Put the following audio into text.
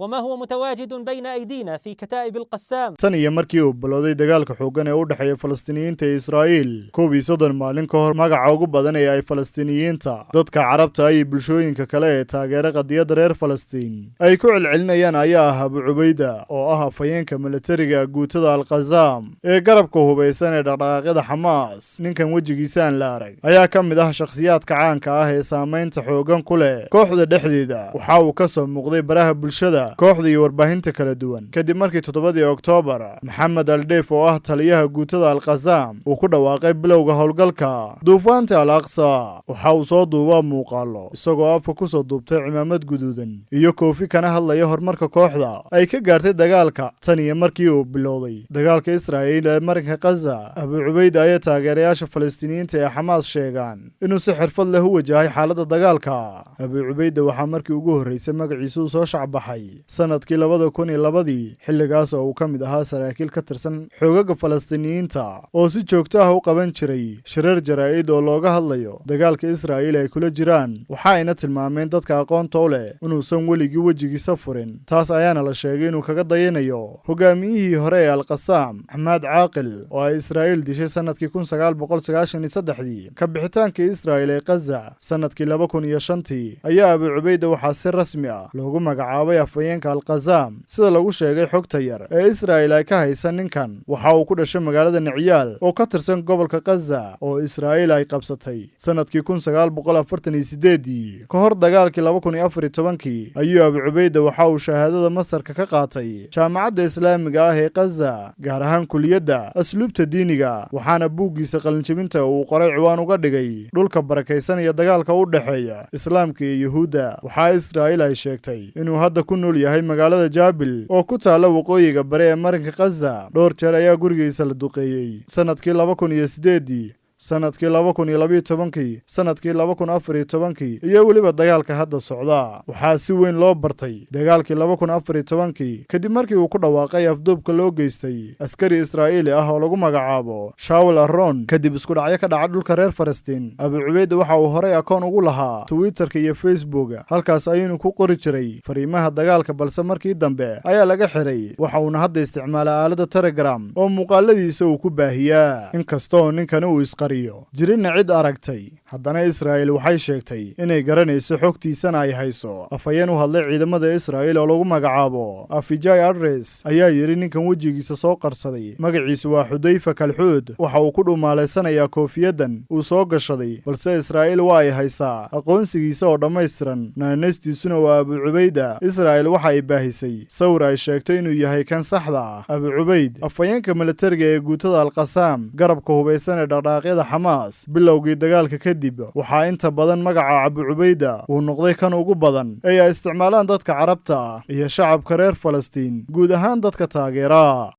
وما هو متواجد بين أيدينا في كتائب القسام. tan iyo markii uu bilowday dagaalka xooggan ee u dhexeeya Falastiiniyiinta iyo Israa'iil 11 maalin ka hor magaca ugu badan ee ay Falastiiniyiinta dadka Carabta iyo bulshooyinka kale ee taageera qadiyadda reer Falastiin ay ku celcelinayaan ayaa ah Abu Cubayda oo ah afhayeenka militariga guutada Al-Qassam ee garabka hubeysan ee dhaqdhaqaaqyada Xamaas. ninkan wejigiisa aan la arag ayaa ka mid ah shakhsiyaadka caanka ah ee saameynta xooggan ku leh kooxda dhexdeeda. waxa uu ka soo muuqday baraha bulshada kooxda iyo warbaahinta kala duwan kadib markii 7 Oktoobar Maxamed Al-Deif oo ah taliyaha guutada Al-Qassam uu ku dhawaaqay bilowga howlgalka duufaanta Al-Aqsa. waxa uu soo duubaa muuqaalo isagoo afka ku soo duubtay cimaamad guduudan iyo koofi kana hadlaya horumarka kooxda ay ka gaartay dagaalka tan iyo markii uu bilowday dagaalka Israa'iil ee marinka Gaza. Abu Cubayda ayaa taageerayaasha Falastiiniyiinta ee Xamaas sheegaan inuu si xirfad leh u wajahay xaaladda dagaalka. Abu Cubayda waxaa markii ugu horeysay magaciisu soo shacbaxay sanadkii 2002 xilligaas oo uu ka mid ahaa saraakiil ka tirsan xoogagga Falastiiniyiinta oo si joogto ah u qaban jiray shirar jaraa'id oo looga hadlayo dagaalka Israa'iil ay kula jiraan. waxa ayna tilmaameen dadka aqoonta u leh inuusan weligii wejigiisa furin. taas ayaana la sheegay inuu kaga dayanayo hogaamiyihii hore ee Al-Qassam Ahmad Caaqil oo ay Israa'iil dishay sanadkii 1993 ka bixitaankii Israa'iil ee Gaza sanadkii 2005 ayaa Abu Cubayda waxaa si rasmi ah loogu magacaabay afhayeenka Al-Qassam. sida lagu sheegay xogta yar ee Israa'iil ay ka haysan ninkan waxa uu ku dhashay magaalada Nacyaal oo ka tirsan gobolka Gaza oo Israa'iil ay qabsatay sanadkii 1948 ka hor dagaalkii 2014 ayuu Abu Cubayda waxa uu shahaadada mastarka ka qaatay jaamacadda Islaamiga ah ee Gaza gaar ahaan kuliyadda asluubta diiniga. waxaana buuggiisa qalinjebinta uu qoray ciwaan uga dhigay dhulka barakaysan iyo dagaalka u dhexeeya Islaamka iyo Yuhuudda. waxaa Israa'iil ay sheegtay inuu hadda ku nool yahay magaalada Jaabil oo ku taala waqooyiga bari ee marinka Gaza. dhowr jeer ayaa gurigiisa la duqeeyay sanadkii 2008 sanadkii 2012 sanadkii 2014 iyo weliba dagaalka hadda socda. waxaa si weyn loo bartay dagaalkii 2014 kadib markii uu ku dhawaaqay afduubka loo geystay askari Israa'iili ah oo lagu magacaabo Shaul Aron kadib isku dhacyo ka dhacay dhulka reer Falastiin. Abu Cubayda waxa uu horey akoon ugu lahaa Twitterka iyo Facebook halkaas ayuu ku qori jiray fariimaha dagaalka balse markii dambe ayaa laga xiray. waxa uu hadda isticmaalaa aaladda Telegram oo muuqaaladiisa uu ku baahiyaa. inkastoo ninkan uu jirina cid aragtay haddana Israa'iil waxay sheegtay inay garanayso xogtiisana ay hayso. afhayeen u hadlay ciidamada Israa'iil oo lagu magacaabo Afijay Adres ayaa yiri ninkan wejigiisa soo qarsaday magaciisu waa Xudayfa Kalxuud. waxa uu ku dhumaaleysanayaa koofiyadan uu soo gashaday balse Israa'iil waa ay haysaa aqoonsigiisa oo dhammaystiran. naanaystiisuna waa Abu Cubayda. Israa'iil waxa ay baahisay sawir ay sheegtay inuu yahay kan saxda ah. Abu Cubayd afhayeenka militariga ee guutada Al-Qassam garabka hubeysan ee dhaqdhaqaaqyada Xamaas bilowgii dagaalka kadib waxaa inta badan magaca Abu Cubayda uu noqday kan ugu badan ee ay isticmaalaan dadka Carabta iyo shacabka reer Falastiin guud ahaan dadka taageera.